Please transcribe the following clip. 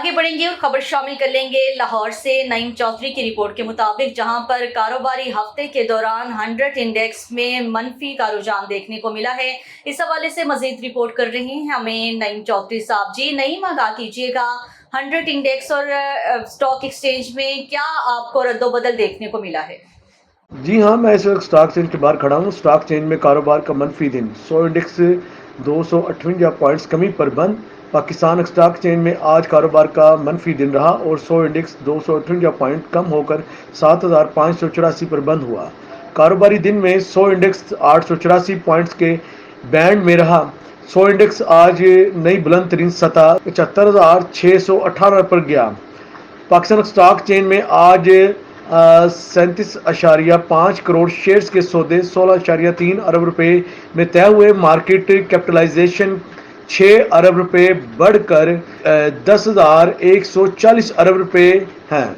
آگے بڑھیں گے اور خبر شامل کر لیں گے لاہور سے نعیم چودھری کی رپورٹ کے مطابق، جہاں پر کاروباری ہفتے کے دوران 100 انڈیکس میں منفی کا رجحان دیکھنے کو ملا ہے۔ اس حوالے سے مزید رپورٹ کر رہے ہیں ہمیں نعیم چودھری صاحب۔ جی نعیم، آگاہ کیجیے گا 100 انڈیکس اور اسٹاک ایکسچینج میں کیا آپ کو رد و بدل دیکھنے کو ملا ہے؟ جی ہاں، میں اس وقت اسٹاک چینج کے باہر کھڑا ہوں۔ اسٹاک چینج میں کاروبار کا منفی دن، 100 انڈیکس 258 پوائنٹس کمی پر بند۔ پاکستان اسٹاک چینج میں آج کاروبار کا منفی دن رہا اور 100 انڈیکس 258 پوائنٹ کم ہو کر 7584 پر بند ہوا۔ کاروباری دن میں 100 انڈیکس 884 پوائنٹس کے بینڈ میں رہا۔ 100 انڈیکس آج نئی بلند ترین سطح 75618 پر گیا۔ پاکستان اسٹاک چینج میں آج 37.5 کروڑ شیئرز کے سودے 16.3 ارب روپے میں طے ہوئے۔ مارکیٹ کیپٹلائزیشن 6 ارب روپے بڑھ کر 10,140 ارب روپے ہیں۔